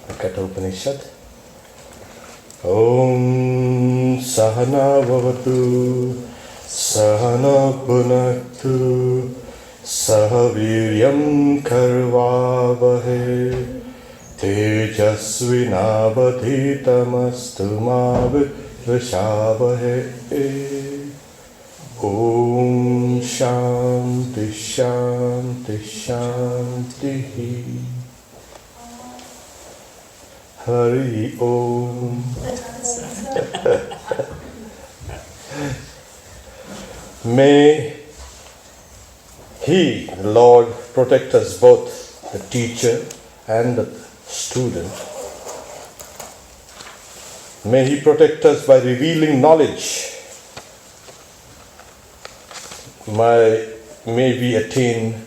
the Katha Upanishad. Om Sahana Bhavatu Sahana Bhunaktu Sahaviryam Karvavahe Tejasvinavadhitamastu ma vidvishavahe. Om Shanti Shanti Shanti. Hari Om. May He, the Lord, protect us both, the teacher and the student. May He protect us by revealing knowledge. May we attain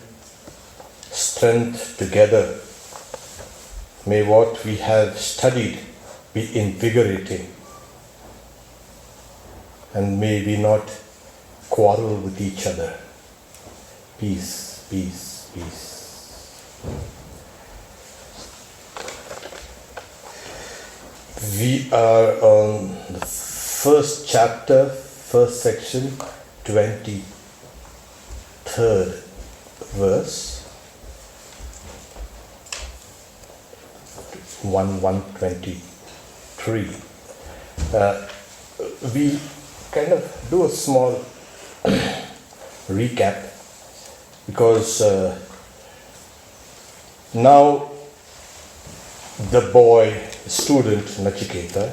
strength together. May what we have studied be invigorating. And may we not quarrel with each other. Peace, peace, peace. We are on the first chapter, first section, 23rd verse. 1:23. We kind of do a small recap because now the boy, student Nachiketa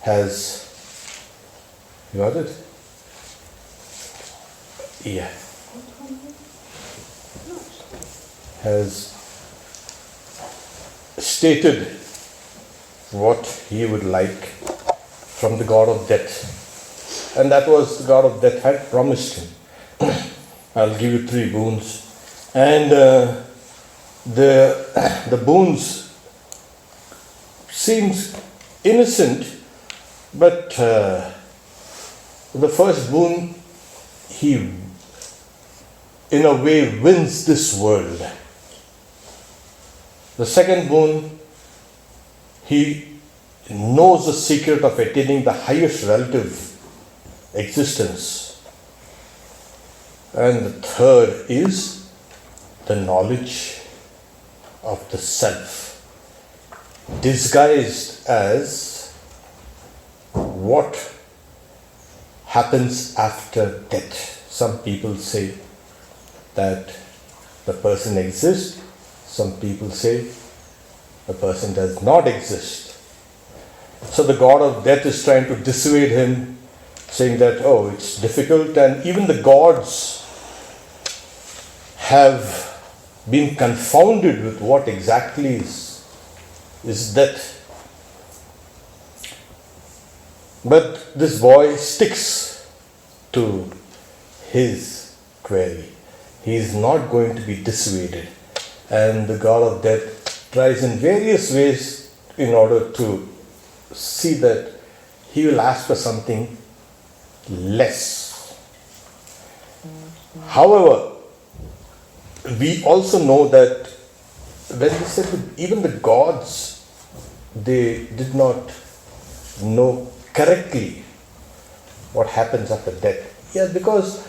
has, you got it? Yeah. Has stated what he would like from the god of death. And that was the god of death had promised him. I'll give you 3 boons. And the boons seems innocent, but the first boon, he in a way wins this world. The second boon, he knows the secret of attaining the highest relative existence. And the third is the knowledge of the self, disguised as what happens after death. Some people say that the person exists. Some people say the person does not exist. So the god of death is trying to dissuade him, saying that, oh, it's difficult, and even the gods have been confounded with what exactly is death. But this boy sticks to his query. He is not going to be dissuaded. And the god of death tries in various ways in order to see that he will ask for something less. However, we also know that when we said that even the gods, they did not know correctly what happens after death. Yeah, because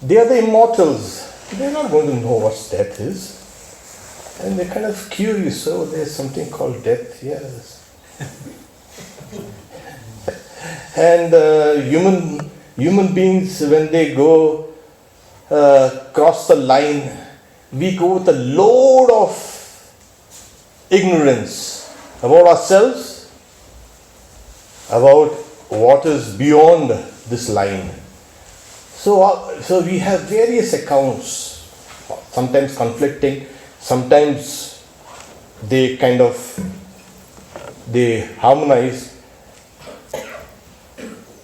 they are the immortals. They are not going to know what death is. And they're kind of curious. Oh, there's something called death. Yes. And human beings, when they go cross the line, we go with a load of ignorance about ourselves, about what is beyond this line. So we have various accounts, sometimes conflicting, sometimes they harmonize.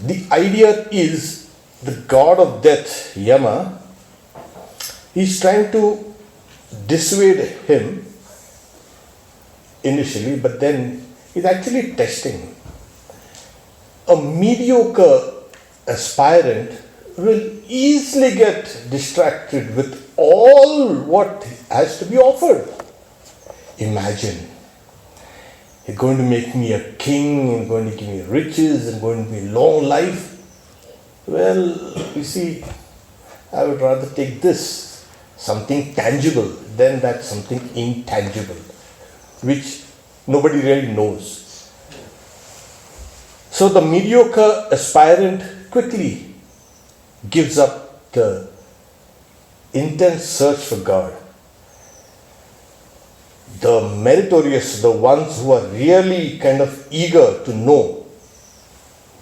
The idea is the god of death, Yama, he's trying to dissuade him initially, but then he's actually testing. A mediocre aspirant will easily get distracted with all what has to be offered. imagine. He's going to make me a king, and going to give me riches, and going to give me long life. Well, you see, I would rather take this, something tangible, than that something intangible, which nobody really knows. So the mediocre aspirant quickly gives up the intense search for God. The meritorious, the ones who are really kind of eager to know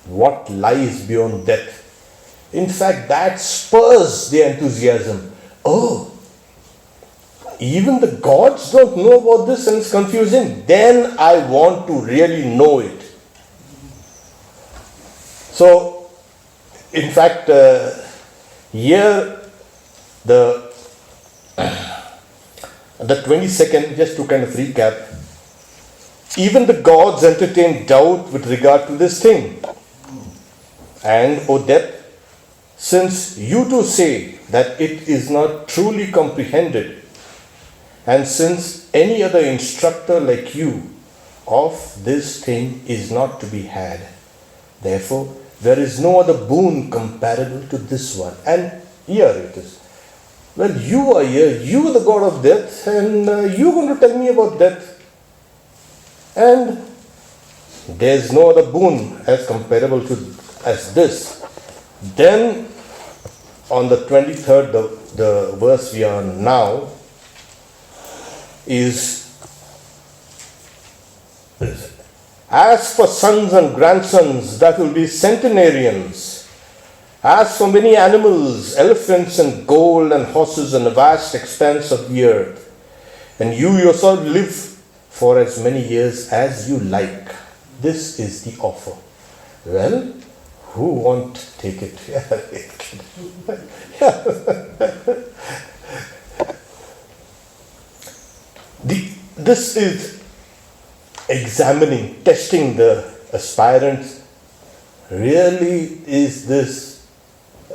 what lies beyond death, in fact, that spurs their enthusiasm. Oh, even the gods don't know about this and it's confusing. Then I want to really know it. So, in fact, here the 22nd, just to kind of recap, even the gods entertain doubt with regard to this thing. And, O death, since you too say that it is not truly comprehended, and since any other instructor like you of this thing is not to be had, therefore there is no other boon comparable to this one. And here it is. Well, you are here, you are the God of death, and you're going to tell me about death. And there's no other boon as comparable to as this. Then on the 23rd, the verse we are now is, as for sons and grandsons, that will be centenarians. As for many animals, elephants and gold and horses and a vast expanse of the earth, and you yourself live for as many years as you like. This is the offer. Well, who won't take it? This is examining, testing the aspirants. Really, is this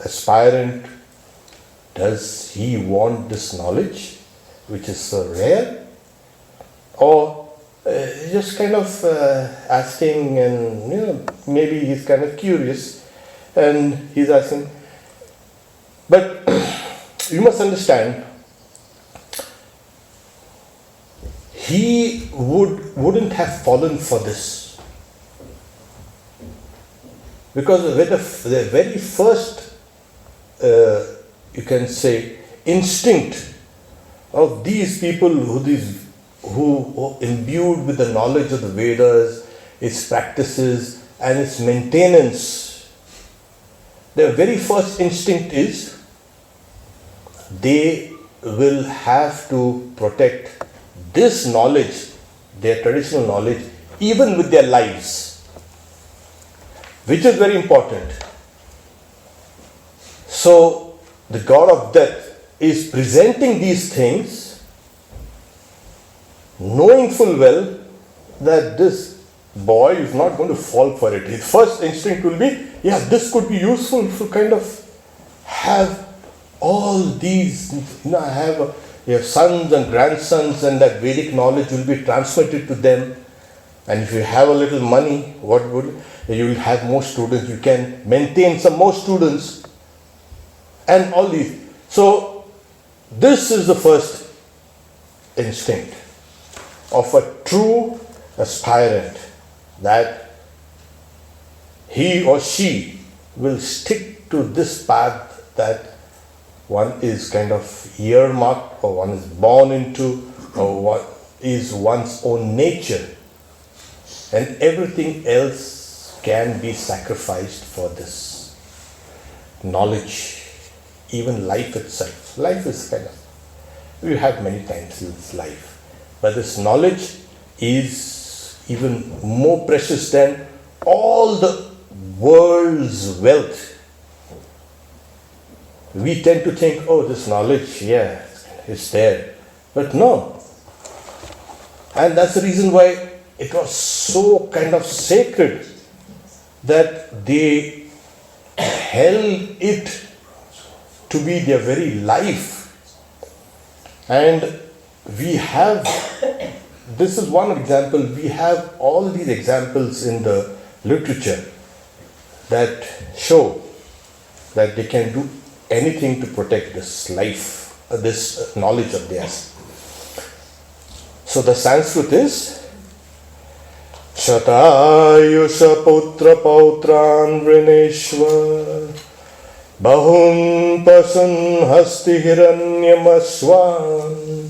aspirant, does he want this knowledge which is so rare? Or just kind of asking, and maybe he's kind of curious and he's asking. But you must understand, he wouldn't have fallen for this, because the very first you can say instinct of these people who imbued with the knowledge of the Vedas, its practices and its maintenance, their very first instinct is they will have to protect this knowledge, their traditional knowledge, even with their lives, which is very important. So the God of death is presenting these things, knowing full well that this boy is not going to fall for it. His first instinct will be, yeah, this could be useful to kind of have all these, have your sons and grandsons, and that Vedic knowledge will be transmitted to them. And if you have a little money, you will have more students, you can maintain some more students, and all these. So this is the first instinct of a true aspirant, that he or she will stick to this path that one is kind of earmarked, or one is born into, or what is one's own nature, and everything else can be sacrificed for this knowledge. Even life itself. Life is kind of, we have many times this life, but this knowledge is even more precious than all the world's wealth. We tend to think, oh, this knowledge, yeah, is there. But no. And that's the reason why it was so kind of sacred that they held it to be their very life. And we have this is one example. We have all these examples in the literature that show that they can do anything to protect this life, this knowledge of theirs. So the Sanskrit is Shatayusha putra pautran vrineshva bahun pasan hasti hiranyamaswan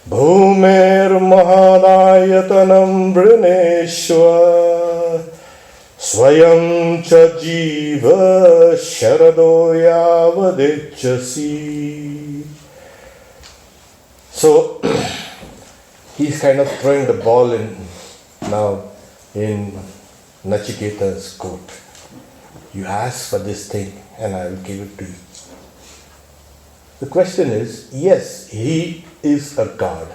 bhumer mahanayatanam vrineshva swayam cha jiva sharado yavadicchasi. So he's kind of throwing the ball in now in Nachiketa's court. You ask for this thing and I will give it to you. The question is, yes, he is a god.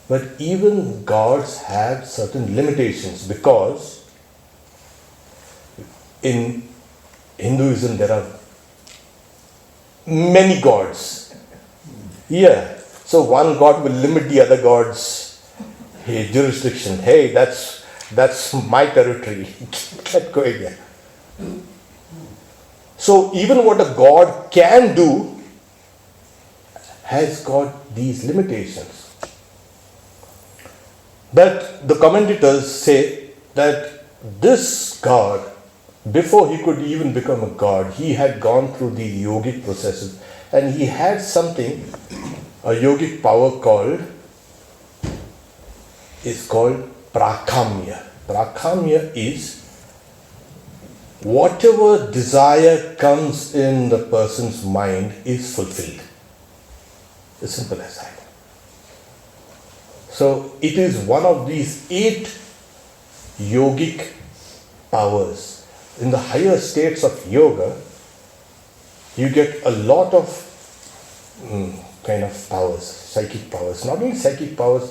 But even gods have certain limitations, because in Hinduism there are many gods. Yeah. So one god will limit the other gods' jurisdiction. Hey, that's my territory. Get going there. So even what a god can do has got these limitations. But the commentators say that this god, before he could even become a god, he had gone through the yogic processes, and he had something, a yogic power called prakamya. Prakamya is whatever desire comes in the person's mind is fulfilled. As simple as that. So it is one of these 8 yogic powers. In the higher states of yoga, you get a lot of kind of powers, psychic powers. Not only psychic powers,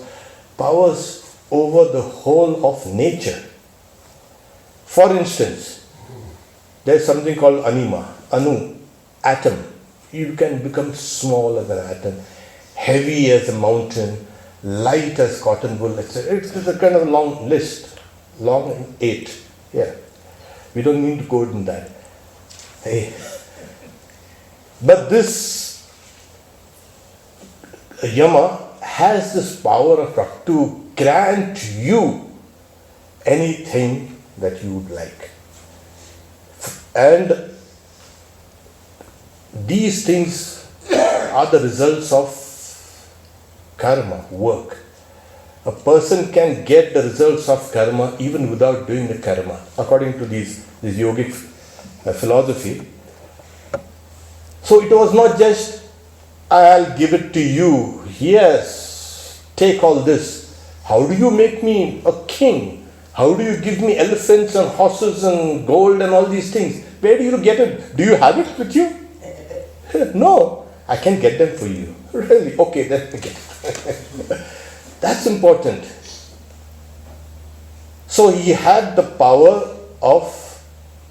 powers over the whole of nature. For instance, there is something called anima, anu, atom. You can become small as an atom, heavy as a mountain, light as cotton wool, etc. It's a kind of long list, long and 8. Yeah, we don't need to go into that. Hey. But this Yama has this power of to grant you anything that you would like. And these things are the results of karma, work. A person can get the results of karma even without doing the karma, according to this yogic philosophy. So it was not just, I'll give it to you, yes, take all this. How do you make me a king? How do you give me elephants and horses and gold and all these things? Where do you get it? Do you have it with you? No, I can get them for you. Really? Okay, then get it. That's important. So he had the power of,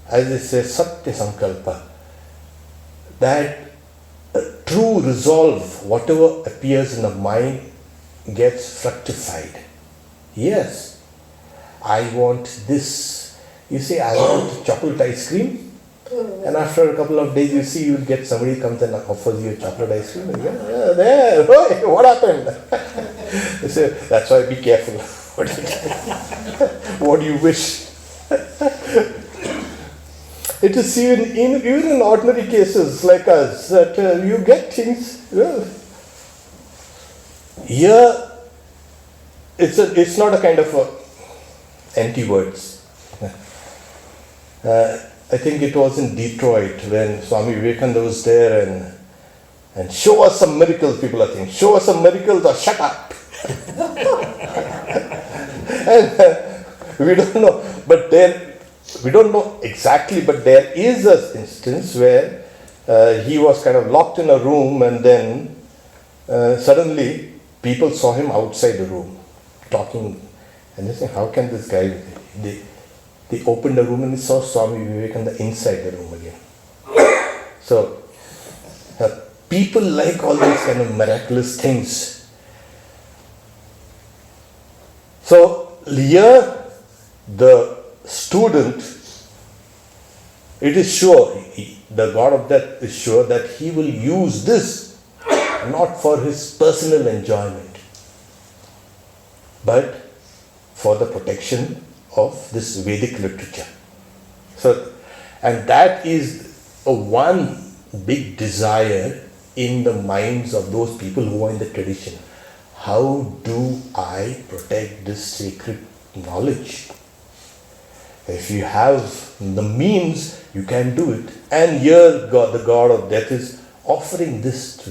as they say, Satya Sankalpa, that true resolve, whatever appears in the mind, gets fructified. Yes, I want this. You say, I want chocolate ice cream. And after a couple of days, you see, you get somebody comes and offers you a chocolate ice cream. And yeah, there, oh, what happened? You say, that's why be careful. What do you wish? It is even in ordinary cases like us that you get things. Here, it's not a kind of empty words. I think it was in Detroit when Swami Vivekananda was there and show us some miracles, people are thinking, show us some miracles or shut up. And we don't know, we don't know exactly, but there is an instance where he was kind of locked in a room, and then suddenly people saw him outside the room talking, and they said, how can this guy, they opened the room and they saw Swami Vivekananda inside the room again. So people like all these kind of miraculous things. So here the student, it is sure, the God of death is sure that he will use this not for his personal enjoyment, but for the protection of this Vedic literature. So, and that is a one big desire in the minds of those people who are in the tradition. How do I protect this sacred knowledge? If you have the means, you can do it. And here God, the God of death, is offering this to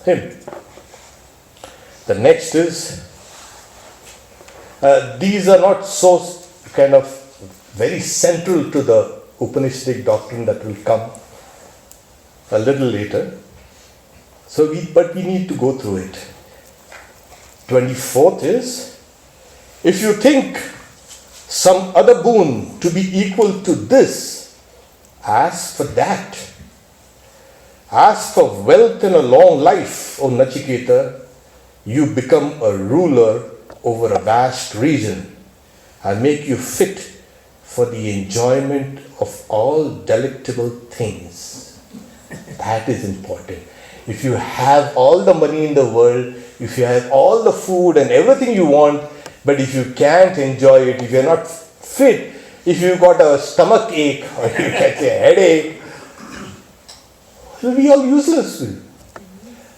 him. The next is, these are not so kind of very central to the Upanishadic doctrine that will come a little later. But we need to go through it. 24th is, if you think some other boon to be equal to this, ask for that. Ask for wealth and a long life, O Nachiketa. You become a ruler over a vast region. I'll make you fit for the enjoyment of all delectable things. That is important. If you have all the money in the world, if you have all the food and everything you want, but if you can't enjoy it, if you're not fit, if you've got a stomach ache or you get a headache, it will be all useless.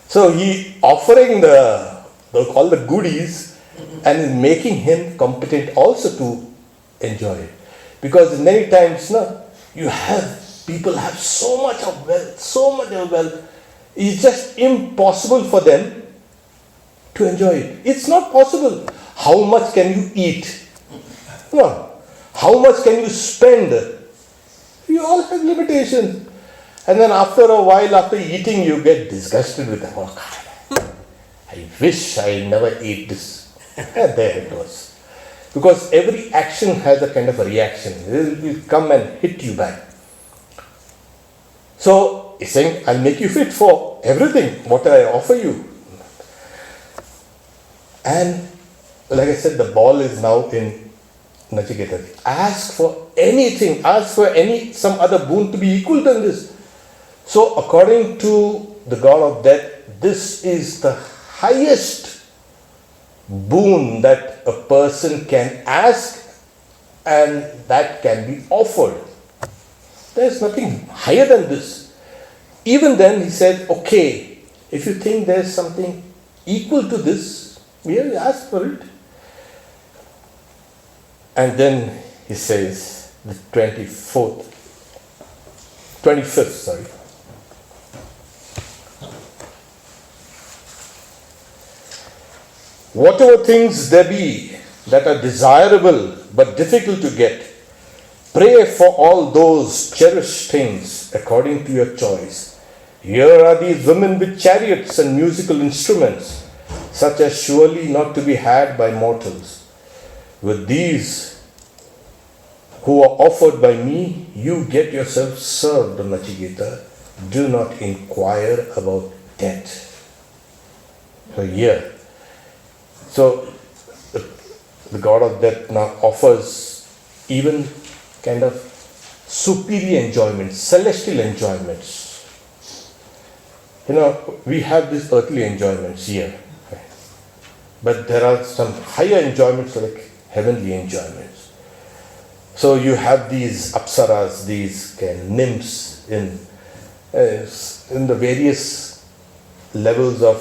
So he offering all the goodies and making him competent also to enjoy it. Because many times people have so much of wealth, it's just impossible for them to enjoy it. It's not possible. How much can you eat? No. How much can you spend? You all have limitations. And then after a while, after eating, you get disgusted with them. Oh, God, I wish I never ate this. And there it was. Because every action has a kind of a reaction. It will come and hit you back. So he's saying, I'll make you fit for everything, what I offer you. And like I said, the ball is now in Nachiketa. Ask for anything, ask for some other boon to be equal to this. So according to the God of death, this is the highest boon that a person can ask and that can be offered. There is nothing higher than this. Even then he said, okay, if you think there is something equal to this, we have asked for it. And then he says, the 25th, whatever things there be that are desirable but difficult to get, pray for all those cherished things according to your choice. Here are these women with chariots and musical instruments, such as surely not to be had by mortals. With these who are offered by me, you get yourself served, Nachiketa. Do not inquire about death. So the God of death now offers even kind of superior enjoyments, celestial enjoyments. We have these earthly enjoyments here, but there are some higher enjoyments like heavenly enjoyments. So you have these apsaras, these nymphs in the various levels of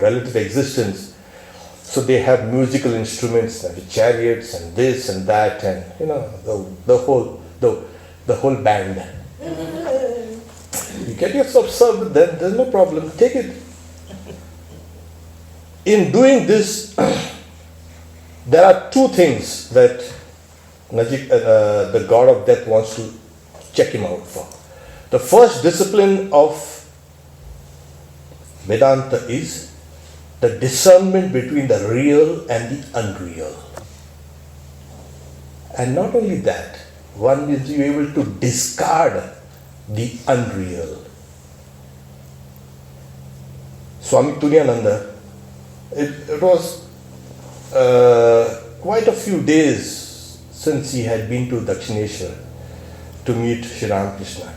relative existence. So they have musical instruments, and chariots, and this and that, and the whole band. You get yourself served, then there's no problem. Take it. In doing this, there are two things that the God of death wants to check him out for. The first discipline of Vedanta is the discernment between the real and the unreal. And not only that, one is to be able to discard the unreal. Swami Satyamayananda, it was quite a few days since he had been to Dakshineshwar to meet Sri Ramakrishna.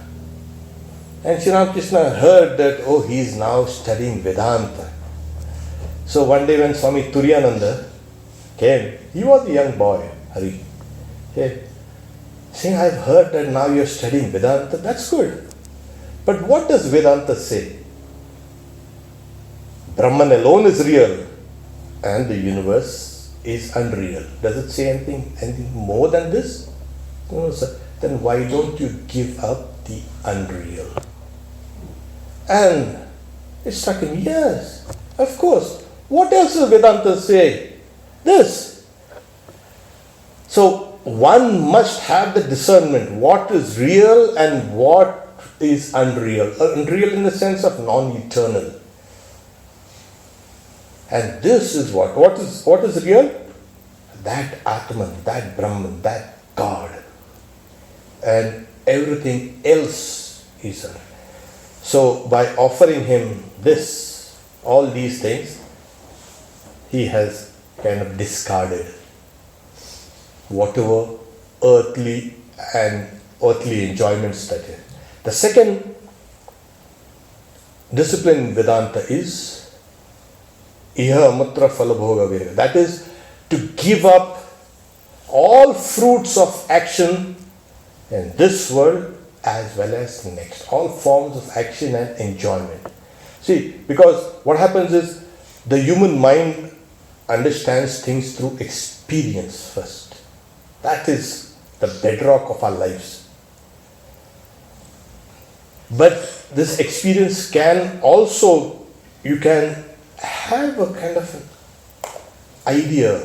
And Sri Ramakrishna heard that, oh, he is now studying Vedanta. So one day when Swami Turiyananda came, he was a young boy, Hari. He saying, I've heard that now you're studying Vedanta. That's good. But what does Vedanta say? Brahman alone is real and the universe is unreal. Does it say anything more than this? No, sir. Then why don't you give up the unreal? And it struck him, yes, of course. What else does Vedanta say? This. So one must have the discernment what is real and what is unreal. Unreal in the sense of non-eternal. And this is what is real? That Atman, that Brahman, that God. And everything else is unreal. So by offering him this, all these things, he has kind of discarded whatever earthly enjoyments that is. The second discipline in Vedanta is Iha Matra Phalabhoga Vega. That is to give up all fruits of action in this world as well as the next. All forms of action and enjoyment. See, because what happens is the human mind understands things through experience first. That is the bedrock of our lives. But this experience can also, you can have a kind of an idea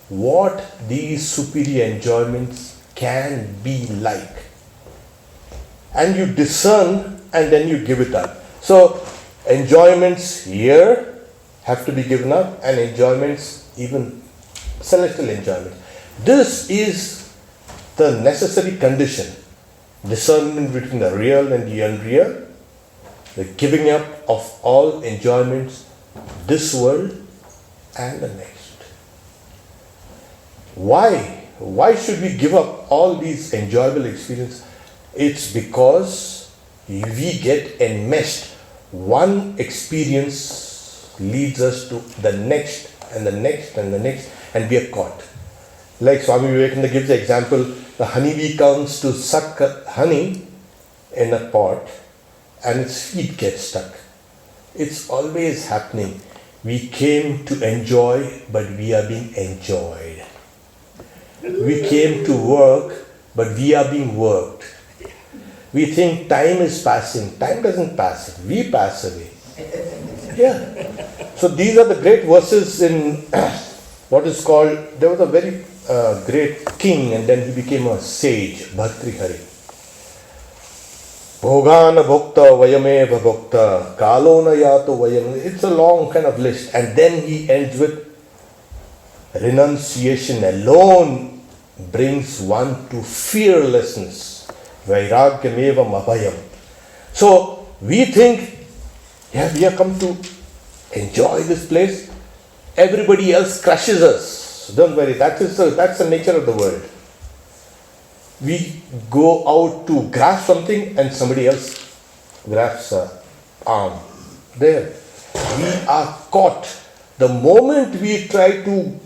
what these superior enjoyments can be like. And you discern and then you give it up. So enjoyments here have to be given up, and enjoyments, even celestial enjoyment. This is the necessary condition. Discernment between the real and the unreal, the giving up of all enjoyments, this world and the next. Why? Why should we give up all these enjoyable experiences? It's because we get enmeshed. One experience leads us to the next and the next and the next, and we are caught. Like Swami Vivekananda gives the example, the honeybee comes to suck honey in a pot and its feet get stuck. It's always happening. We came to enjoy, but we are being enjoyed. We came to work, but we are being worked. We think time is passing. Time doesn't pass. We pass away. Yeah. So these are the great verses in what is called, there was a very great king and then he became a sage, Bhartrihari. Bhogana Bhokta Vayameva Bhokta Kalona Yato Vayam. It's a long kind of list. And then he ends with renunciation alone brings one to fearlessness. Vairagyameva Mabhayam. So we think, yeah, we have come to enjoy this place. Everybody else crushes us. Don't worry, that's the nature of the world. We go out to grasp something and somebody else grasps our arm. There. We are caught. The moment we try to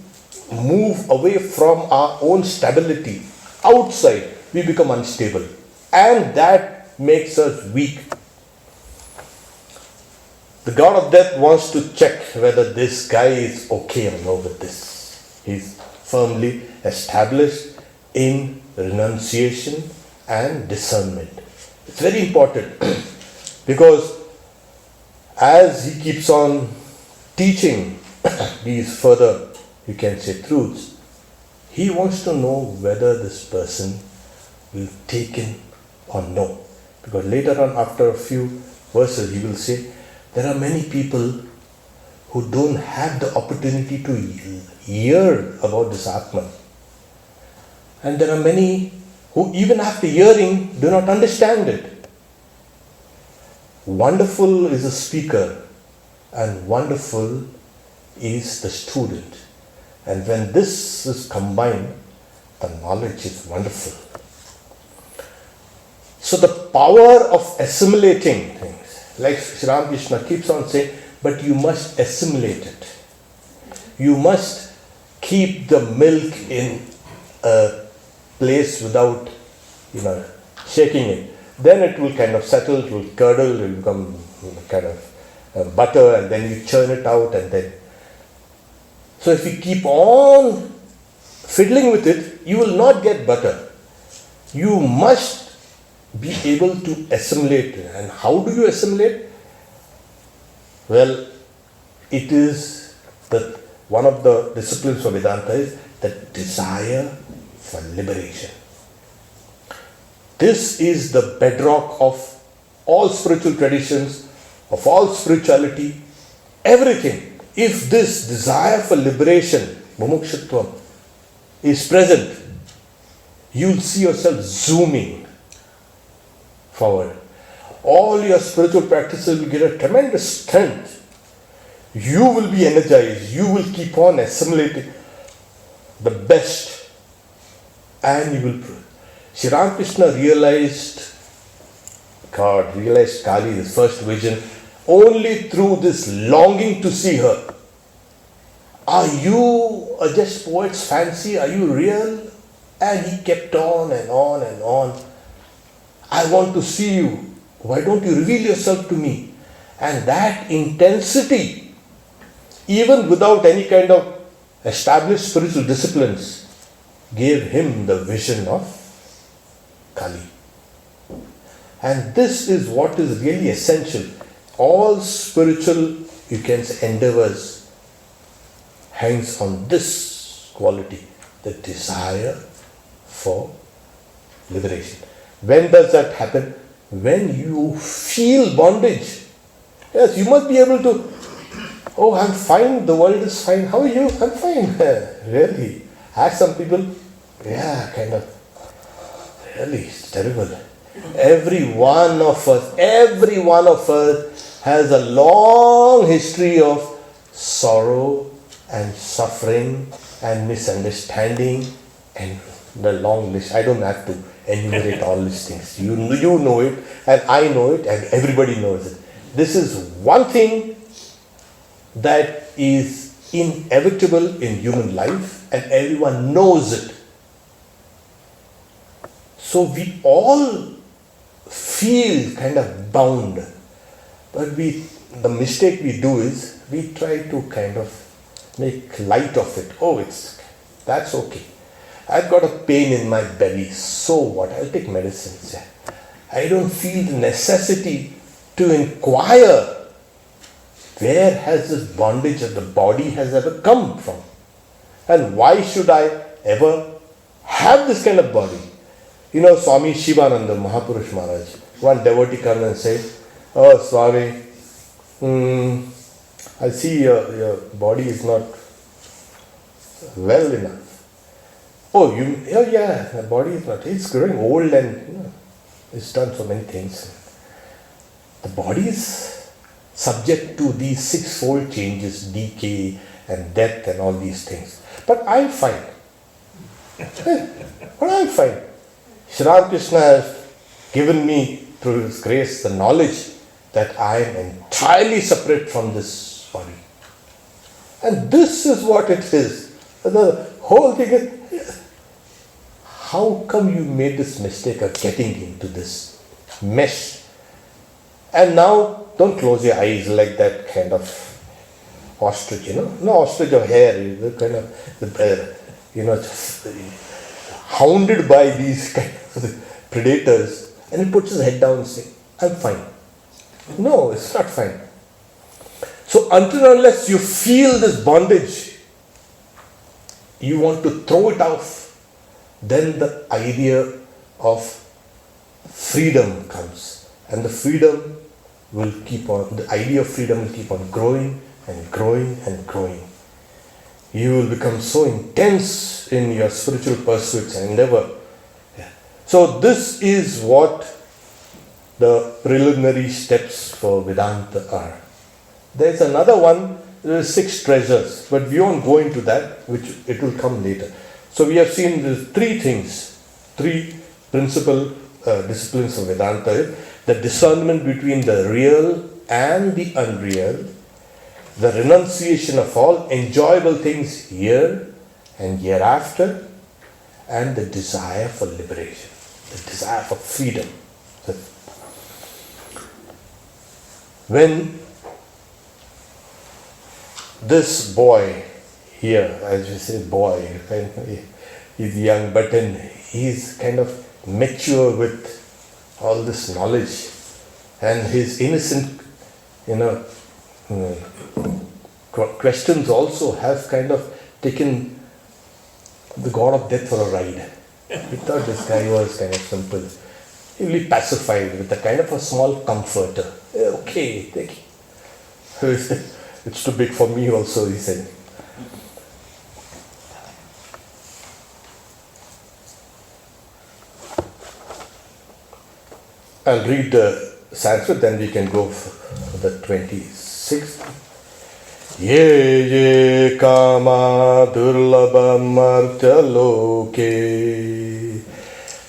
move away from our own stability outside, we become unstable. And that makes us weak. The god of death wants to check whether this guy is okay or not with this. He's firmly established in renunciation and discernment. It's very important because as he keeps on teaching these further, you can say, truths, he wants to know whether this person will take in or no. Because later on, after a few verses, he will say, there are many people who don't have the opportunity to hear about this Atman. And there are many who even after hearing do not understand it. Wonderful is the speaker and wonderful is the student. And when this is combined, the knowledge is wonderful. So the power of assimilating things, like Sri Ramakrishna keeps on saying, but you must assimilate it. You must keep the milk in a place without, shaking it. Then it will kind of settle, it will curdle, it will become kind of butter, and then you churn it out, and then. So if you keep on fiddling with it, you will not get butter. You must be able to assimilate it. And how do you assimilate? Well, it is that one of the disciplines of Vedanta is the desire for liberation. This is the bedrock of all spiritual traditions, of all spirituality, everything. If this desire for liberation, mumukshutvam, is present, you will see yourself zooming forward. All your spiritual practices will get a tremendous strength. You will be energized. You will keep on assimilating the best, and you will. Sri Ramakrishna realized Kali, his first vision, only through this longing to see her. Are you just poet's fancy? Are you real? And he kept on and on and on. I want to see you. Why don't you reveal yourself to me? And that intensity, even without any kind of established spiritual disciplines, gave him the vision of Kali. And this is what is really essential. All spiritual, you can say, endeavors hangs on this quality, the desire for liberation. When does that happen? When you feel bondage. Yes, you must be able to, oh, I'm fine, the world is fine. How are you? I'm fine. Really. Ask some people, yeah, kind of. Really, it's terrible. Every one of us has a long history of sorrow and suffering and misunderstanding and the long list. I don't have to enumerate all these things. You know it, and I know it, and everybody knows it. This is one thing that is inevitable in human life, and everyone knows it. So we all feel kind of bound, but the mistake we do is we try to kind of make light of it. Oh, that's okay. I've got a pain in my belly, so what? I'll take medicines. I don't feel the necessity to inquire where has this bondage of the body has ever come from, and why should I ever have this kind of body? Swami Shivananda Mahapurush Maharaj, one devotee comes and says, oh Swami, I see your body is not well enough. Oh yeah, the body is not. It's growing old and it's done so many things. The body is subject to these sixfold changes, decay and death and all these things. But I'm fine. But I'm fine. Sri Ramakrishna has given me, through his grace, the knowledge that I am entirely separate from this body. And this is what it is. The whole thing is, how come you made this mistake of getting into this mesh? And now, don't close your eyes like that kind of ostrich, No ostrich of hair, the kind of, hounded by these kind of predators, and he puts his head down and says, I'm fine. No, it's not fine. So until and unless you feel this bondage, you want to throw it off, then the idea of freedom comes. And the freedom will keep on, the idea of freedom will keep on growing and growing and growing. You will become so intense in your spiritual pursuits and endeavor. Yeah. So this is what the preliminary steps for Vedanta are. There is another one 6 treasures, but we won't go into that, which it will come later. So we have seen the 3 things, 3 principal disciplines of Vedanta: the discernment between the real and the unreal, the renunciation of all enjoyable things here and hereafter, and the desire for liberation, the desire for freedom. So when this boy here, as you say boy, he's young, but then he's kind of mature with all this knowledge, and his innocent, questions also have kind of taken the god of death for a ride. He thought this guy was kind of simple. He will be pacified with a kind of a small comforter. Okay, take it. It's too big for me also, he said. I'll read the Sanskrit, then we can go for the 26th. Ye ye kama durlabham artha loke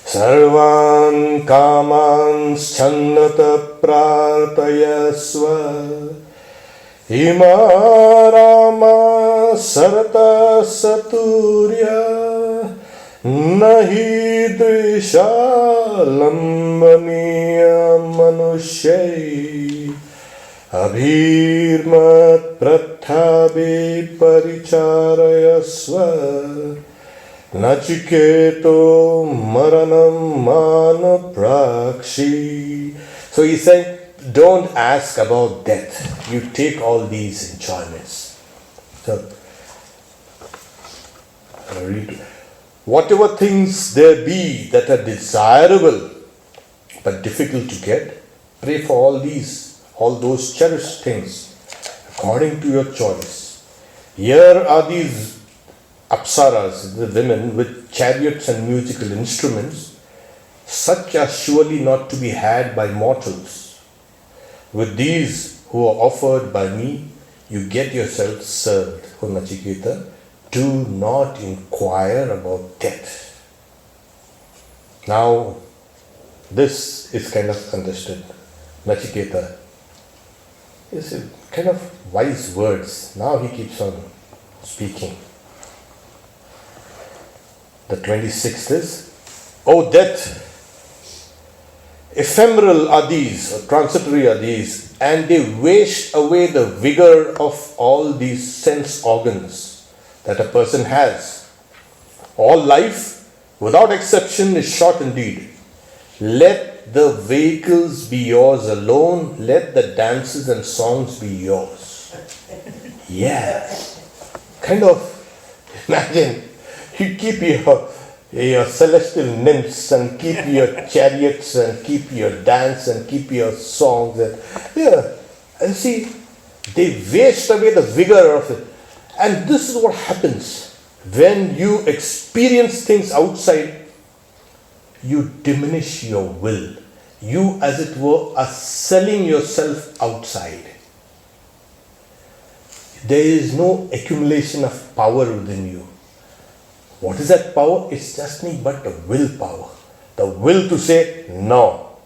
sarvan kamans channata prartayasva imarama sarata saturya nahi drisha lambaniya manushay abhirmat prathabe paricharayasva nachiketo maranam mana prakshi. So he's saying, don't ask about death. You take all these enjoyments. So, I'll read. Whatever things there be that are desirable but difficult to get, pray for all those cherished things, according to your choice. Here are these apsaras, the women with chariots and musical instruments, such are surely not to be had by mortals. With these who are offered by me, you get yourself served. O Nachiketa, do not inquire about death. Now, this is kind of understood. Nachiketa, it's a kind of wise words. Now he keeps on speaking. The 26th is, O death, ephemeral are these, or transitory are these, and they waste away the vigor of all these sense organs that a person has. All life, without exception, is short indeed. Let the vehicles be yours alone, let the dances and songs be yours. Yeah. Kind of, imagine, you keep your celestial nymphs and keep your chariots and keep your dance and keep your songs. And see, they waste away the vigor of it. And this is what happens when you experience things outside. You diminish your will. You, as it were, are selling yourself outside. There is no accumulation of power within you. What is that power? It's just nothing but the willpower. The will to say no.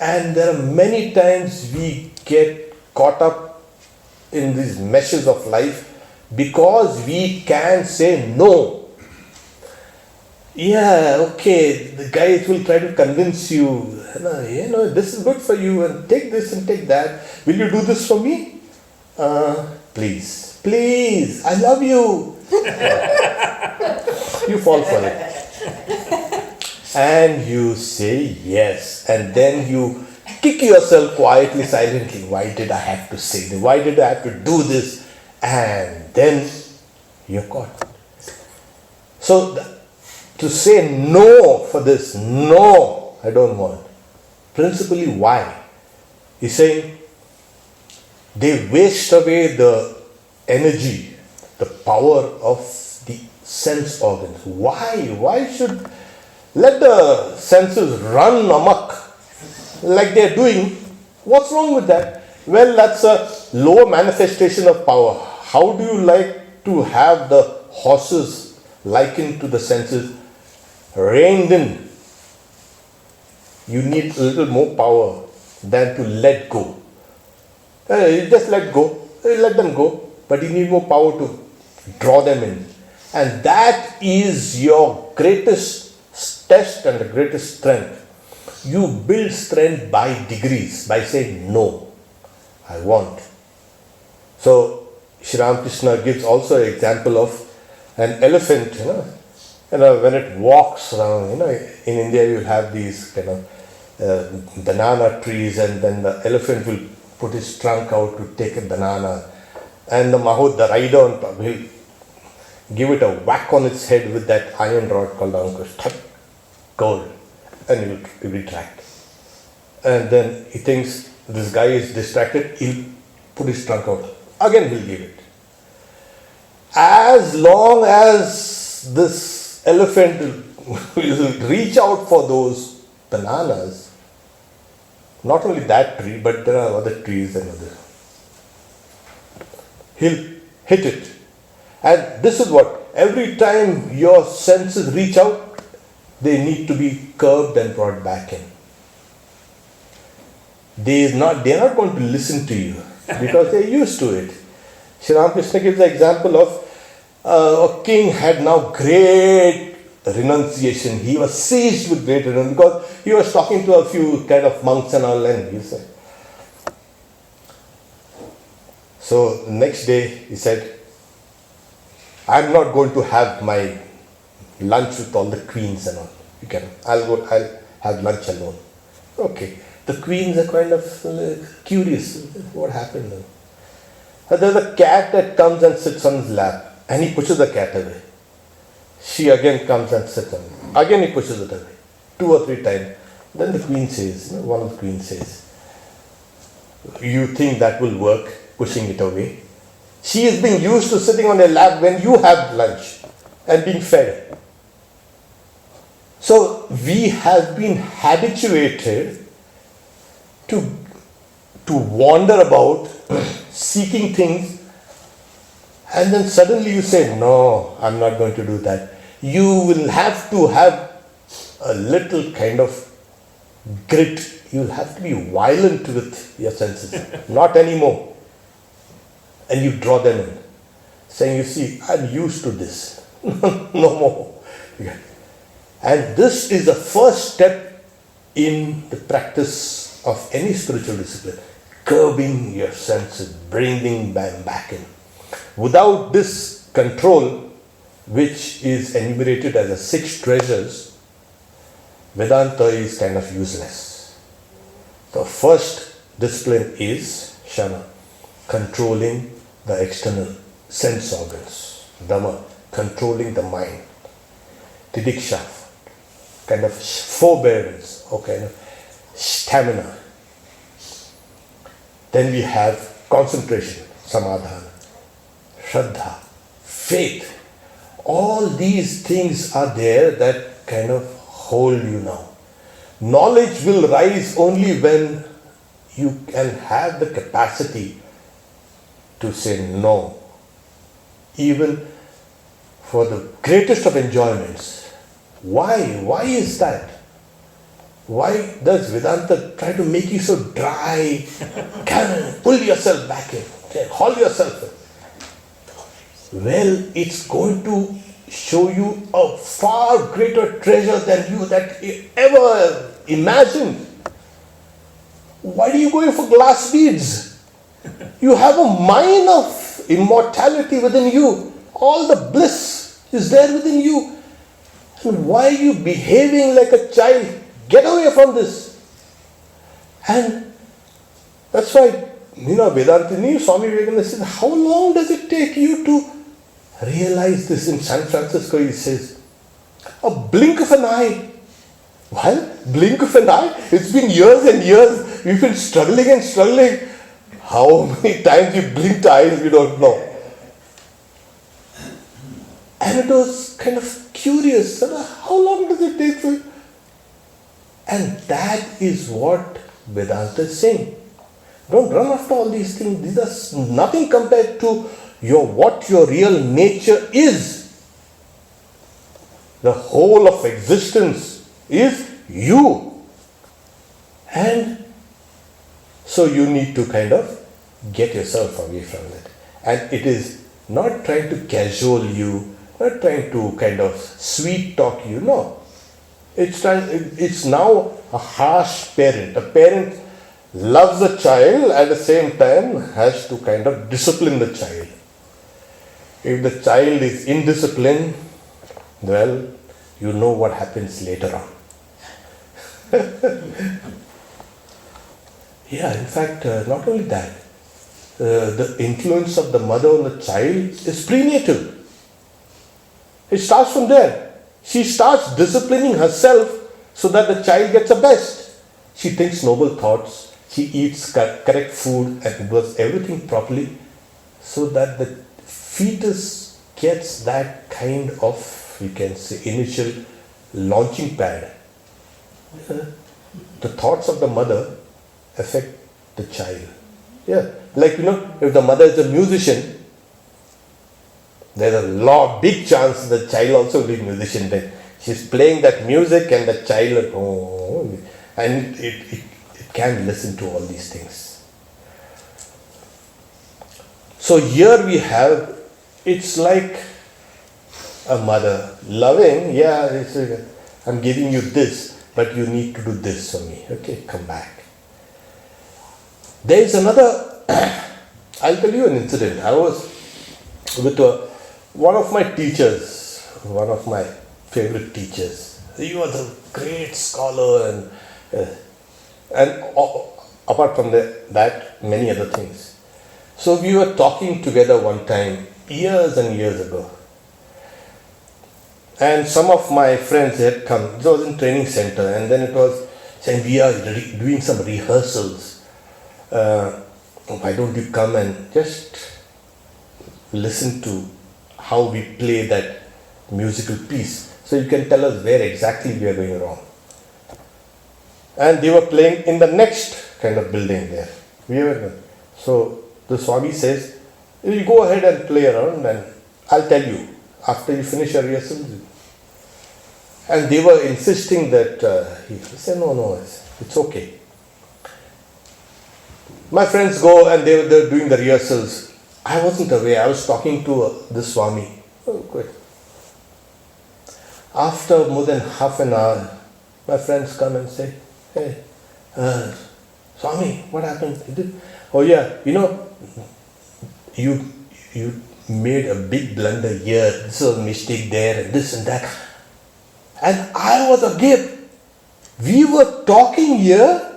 And there are many times we get caught up in these meshes of life because we can say no. Yeah, okay, the guys will try to convince you, this is good for you and take this and take that. Will you do this for me? Please, I love you. You fall for it. And you say yes. And then you kick yourself quietly, silently. Why did I have to say this? Why did I have to do this? And then you're caught. So to say no for this, no, I don't want. Principally, why? He's saying they waste away the energy, the power of the sense organs. Why? Why should let the senses run amok like they're doing? What's wrong with that? Well, that's a lower manifestation of power. How do you like to have the horses likened to the senses reined in? You need a little more power than to let go. You just let go, let them go, but you need more power to draw them in. And that is your greatest test and the greatest strength. You build strength by degrees, by saying, no, I want. So, Sri Ramakrishna gives also an example of an elephant, when it walks around, in India you have these kind of banana trees, and then the elephant will put his trunk out to take a banana, and the rider on top will give it a whack on its head with that iron rod called Ankush, gold, and he will retract. And then he thinks this guy is distracted, he'll put his trunk out. Again he'll give it. As long as this elephant will reach out for those bananas, not only that tree, but there are other trees and other. He'll hit it. And this is what, every time your senses reach out, they need to be curbed and brought back in. They are not going to listen to you because they are used to it. Sri Ramakrishna gives the example of a king had now great renunciation. He was seized with great renunciation because he was talking to a few kind of monks and all, and he said. So next day he said, I'm not going to have my lunch with all the queens and all. I'll have lunch alone. Okay. The queens are kind of curious. What happened? There's a cat that comes and sits on his lap, and he pushes the cat away. She again comes and sits on it. Again he pushes it away. 2 or 3 times. Then the queen says, one of the queens says, you think that will work, pushing it away? She is being used to sitting on your lap when you have lunch and being fed. So we have been habituated to wander about seeking things, and then suddenly you say, no, I'm not going to do that. You will have to have a little kind of grit. You will have to be violent with your senses. Not anymore. And you draw them in, saying, you see, I'm used to this. No more. And this is the first step in the practice of any spiritual discipline. Curbing your senses, bringing them back in. Without this control, which is enumerated as the 6 treasures, Vedanta is kind of useless. The first discipline is Shana, controlling the external sense organs. Dhamma, controlling the mind. Tidiksha, kind of forbearance or kind of stamina. Then we have concentration, samadhana, shraddha, faith. All these things are there that kind of hold you now. Knowledge will rise only when you can have the capacity to say no, even for the greatest of enjoyments. Why? Why is that? Why does Vedanta try to make you so dry? Pull yourself back in, haul yourself in. Well, it's going to show you a far greater treasure than you that ever imagined. Why are you going for glass beads? You have a mine of immortality within you. All the bliss is there within you. And why are you behaving like a child? Get away from this. And that's why, Vedanta, Swami Vivekananda said, how long does it take you to realize this? In San Francisco, he says, a blink of an eye. Well, blink of an eye? It's been years and years. We've been struggling and struggling. How many times you blinked eyes, we don't know. And it was kind of curious. How long does it take for you? And that is what Vedanta is saying. Don't run after all these things. These are nothing compared to what your real nature is. The whole of existence is you. And so you need to kind of get yourself away from it. And it is not trying to cajole you, not trying to kind of sweet talk you. No. It's now a harsh parent. A parent loves a child, at the same time has to kind of discipline the child. If the child is indisciplined, well, you know what happens later on. Yeah, in fact, not only that, the influence of the mother on the child is prenatal. It starts from there. She starts disciplining herself so that the child gets the best. She thinks noble thoughts. She eats correct food and does everything properly so that the fetus gets that kind of, you can say, initial launching pad. The thoughts of the mother affect the child. Yeah, like if the mother is a musician, there's a big chance the child also will be a musician. Then she's playing that music and the child, and it can listen to all these things. So here we have, it's like a mother loving, I'm giving you this, but you need to do this for me. Okay, come back. There is another, I'll tell you an incident. I was with one of my teachers, one of my favorite teachers. He was a great scholar and apart from that, many other things. So we were talking together one time, years and years ago. And some of my friends had come. It was in training center, and then it was saying, we are doing some rehearsals. Why don't you come and just listen to how we play that musical piece, so you can tell us where exactly we are going wrong. And they were playing in the next kind of building there. So the Swami says, you go ahead and play around and I'll tell you after you finish your rehearsals. And they were insisting that he said, no, it's okay. My friends go and they were doing the rehearsals. I wasn't aware. I was talking to the Swami. Oh, good. After more than half an hour, my friends come and say, hey, Swami, what happened? Oh yeah, you made a big blunder here. This was a mistake there, and this and that. And I was agape. We were talking here.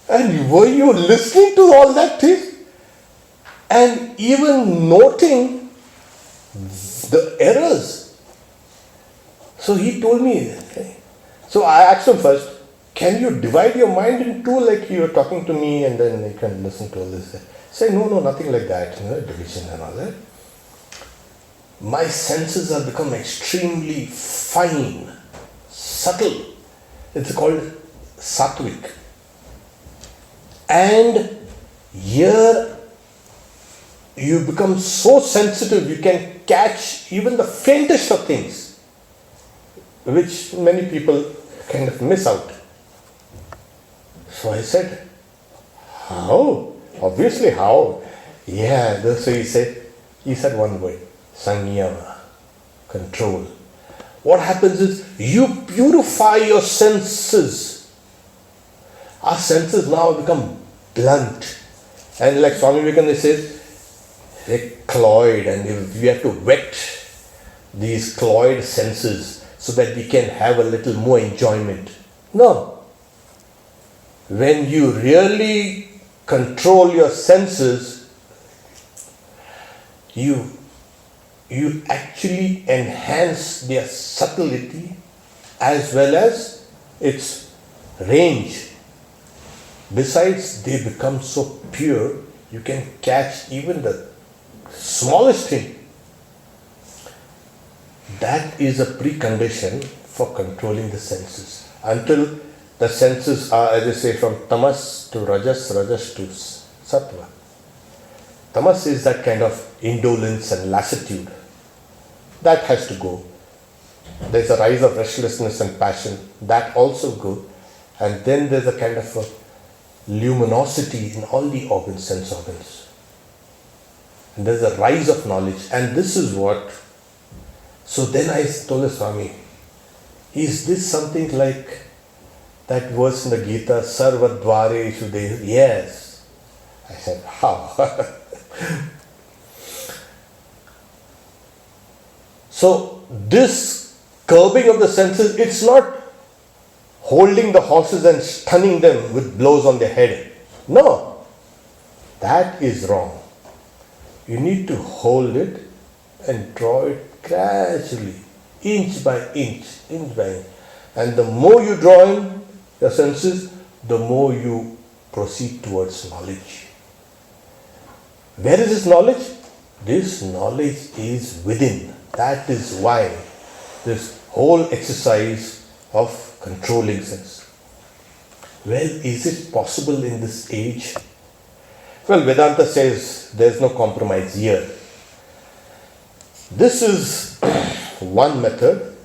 And were you listening to all that thing? And even noting the errors. So he told me, so I asked him first, can you divide your mind in two, like you were talking to me and then you can listen to all this? Say, no, nothing like that, division and all that. My senses have become extremely fine, subtle. It's called sattvic. And here you become so sensitive, you can catch even the faintest of things, which many people kind of miss out. So I said, how? Obviously, how? Yeah, so he said one word, sanyama, control. What happens is, you purify your senses. Our senses now become blunt. And like Swami Vivekananda says, they're cloyed, and we have to wet these cloyed senses so that we can have a little more enjoyment. No. When you really control your senses, you actually enhance their subtlety as well as its range. Besides, they become so pure, you can catch even the smallest thing. That is a precondition for controlling the senses. Until the senses are, as I say, from tamas to rajas, rajas to Sattva. Tamas is that kind of indolence and lassitude. That has to go. There's a rise of restlessness and passion. That also go. And then there's a kind of a luminosity in all the organs, sense organs. And there's a rise of knowledge. And this is what... So then I told the Swami, is this something like that verse in the Gita, Sarva Dvareshu Dehu? Yes. I said, how? So this curbing of the senses, it's not holding the horses and stunning them with blows on their head. No, that is wrong. You need to hold it and draw it gradually, inch by inch, inch by inch. And the more you draw in your senses, the more you proceed towards knowledge. Where is this knowledge? This knowledge is within. That is why this whole exercise of controlling sense. Well, is it possible in this age? Well, Vedanta says there is no compromise here. This is one method.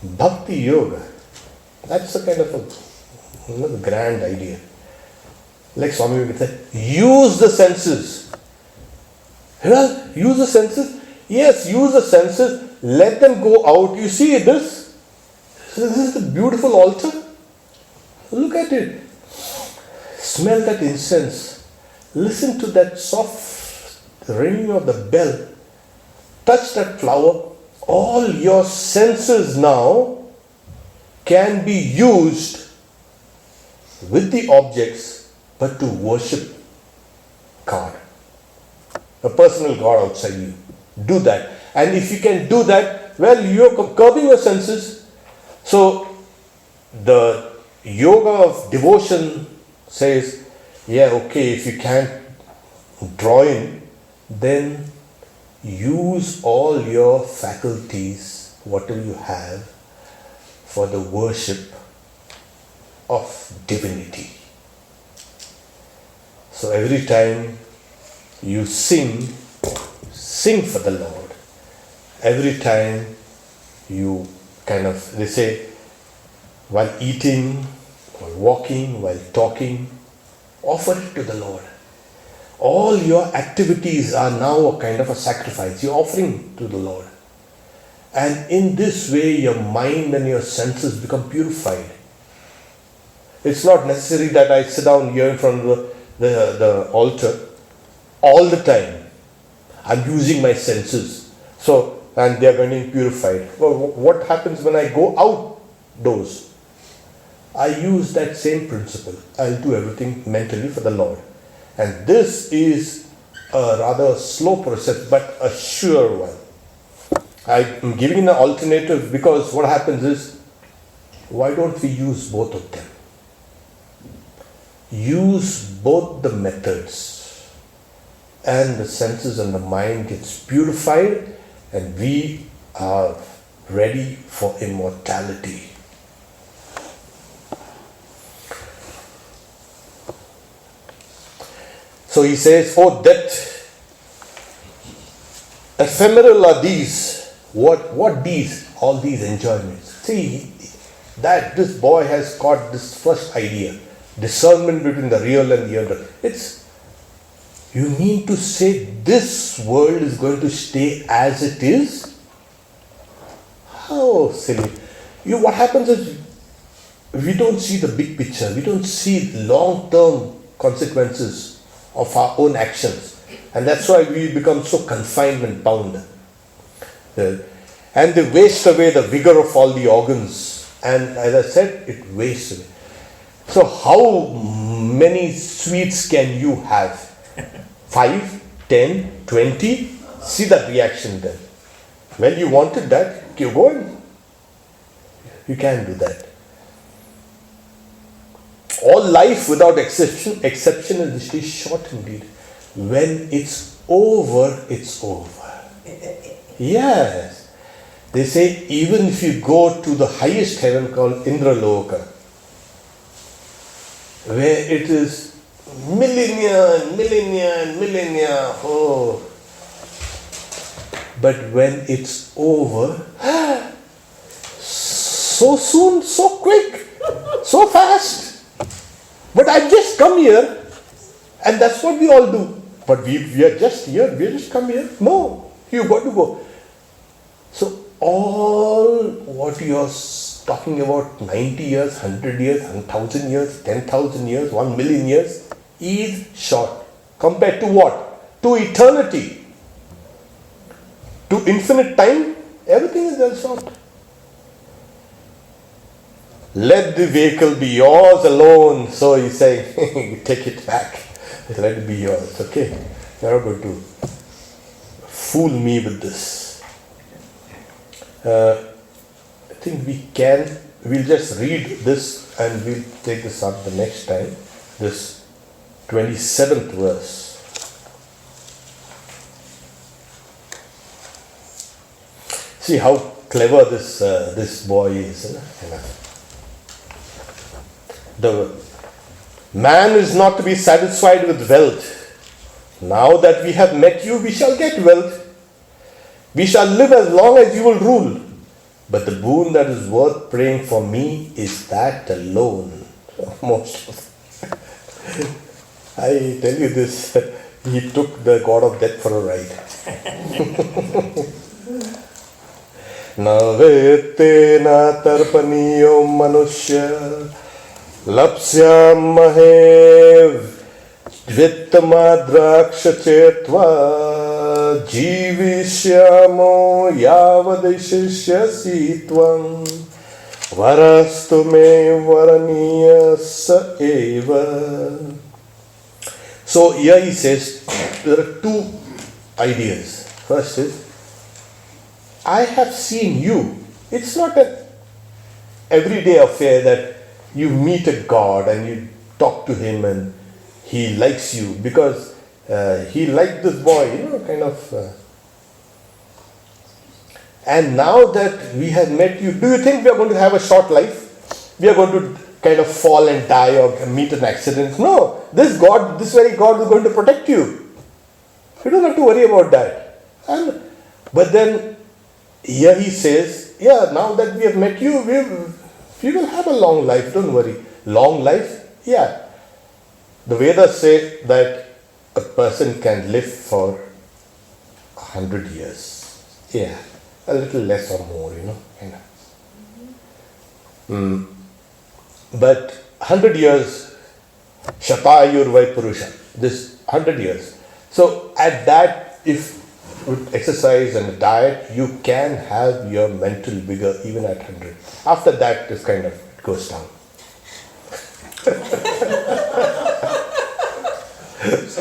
Bhakti Yoga. That's a kind of a grand idea. Like Swami Vivekananda said, use the senses. Well, use the senses. Yes, use the senses. Let them go out. You see this? This is the beautiful altar. Look at it. Smell that incense. Listen to that soft ringing of the bell. Touch that flower. All your senses now can be used with the objects, but to worship God. A personal God outside you. Do that. And if you can do that, well, you're curbing your senses. So, the yoga of devotion says, yeah, okay, if you can't draw in, then use all your faculties, whatever you have, for the worship of divinity. So every time you sing for the Lord. Every time you kind of, they say, while eating, while walking, while talking, offer it to the Lord. All your activities are now a kind of a sacrifice. You're offering to the Lord. And in this way, your mind and your senses become purified. It's not necessary that I sit down here in front of the altar all the time. I'm using my senses. So, and they are getting purified. Well, what happens when I go outdoors? I use that same principle. I'll do everything mentally for the Lord. And this is a rather slow process, but a sure one. I'm giving an alternative because what happens is, why don't we use both of them? Use both the methods, and the senses and the mind gets purified, and we are ready for immortality. So he says, oh, that ephemeral are these. What these? All these enjoyments. See, that this boy has got this first idea. Discernment between the real and the other. You mean to say this world is going to stay as it is? How silly. What happens is, we don't see the big picture. We don't see long-term consequences of our own actions. And that's why we become so confined and bound. And they waste away the vigor of all the organs. And as I said, it wastes away. So how many sweets can you have? 5, 10, 20? See that reaction then. Well, you wanted that, you go on. You can't do that. All life without exception is short indeed. When it's over, it's over. Yes. They say even if you go to the highest heaven called Indraloka, where it is millennia and millennia and millennia. Oh. But when it's over, so soon, so quick, so fast. But I've just come here, and that's what we all do. But we are just here, we just come here. No, you got to go. So all what you are talking about, 90 years, 100 years, 1,000 years, 10,000 years, 1 million years, is short. Compared to what? To eternity. To infinite time, everything is very short. Let the vehicle be yours alone. So he's saying, take it back. Let it be yours. Okay? You're not going to fool me with this. I think we'll just read this and we'll take this up the next time. This 27th verse. See how clever this boy is. The man is not to be satisfied with wealth. Now that we have met you, we shall get wealth. We shall live as long as you will rule. But the boon that is worth praying for me is that alone. Most I tell you this, he took the god of death for a ride. Navetena tarpaniyo manushya lapsyam mahev dvittamadraksha chetva jivishyamo yavadishishyasi tvam varastu me varaniya sa eva. So here he says there are two ideas. First is, I have seen you. It's not an everyday affair that you meet a God and you talk to him and he likes you because he liked this boy, kind of. And now that we have met you, do you think we are going to have a short life? We are going to kind of fall and die or meet an accident? No. This very God is going to protect you. You don't have to worry about that. But then, here he says, now that we have met you, we will have a long life, don't worry. Long life? Yeah. The Vedas say that a person can live for 100 years. Yeah. A little less or more, But 100 years, Shatayur Vai Purusha, this 100 years. So at that, if with exercise and a diet, you can have your mental vigor even at 100. After that, this kind of it goes down.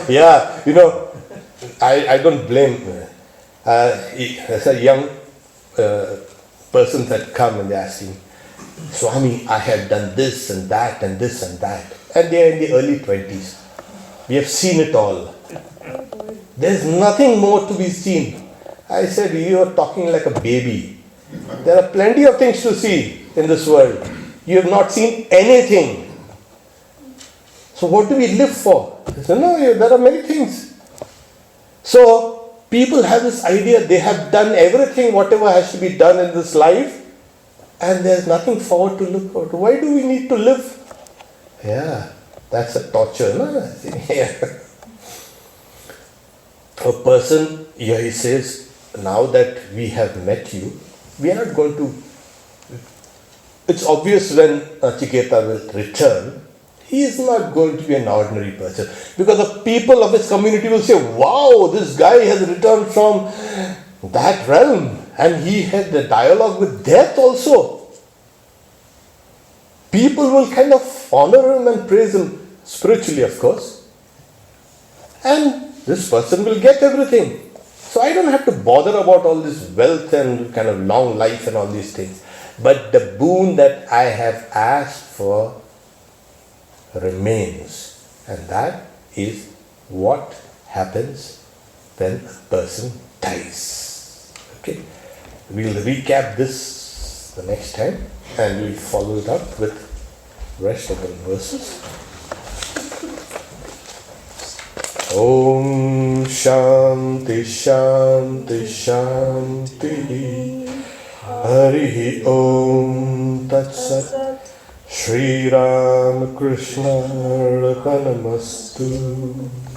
Yeah, I don't blame. As a young person that come and they ask him, Swami, I have done this and that and this and that. And they are in the early 20s. We have seen it all. There's nothing more to be seen. I said, you are talking like a baby. There are plenty of things to see in this world. You have not seen anything. So what do we live for? I said, no, there are many things. So people have this idea, they have done everything, whatever has to be done in this life, and there's nothing forward to look forward to. Why do we need to live? Yeah, that's a torture. No? Yeah. A person, here he says, now that we have met you, we are not going to. It's obvious when Nachiketa will return, he is not going to be an ordinary person. Because the people of his community will say, wow, this guy has returned from that realm. And he had a dialogue with death also. People will kind of honor him and praise him, spiritually of course. And this person will get everything. So I don't have to bother about all this wealth and kind of long life and all these things. But the boon that I have asked for remains. And that is what happens when a person dies. Okay. We'll recap this the next time and we'll follow it up with rest of the verses. Om Shanti Shanti Shanti. Harihi Om Tat Sat. Shri Ram Krishna Arpanamastu.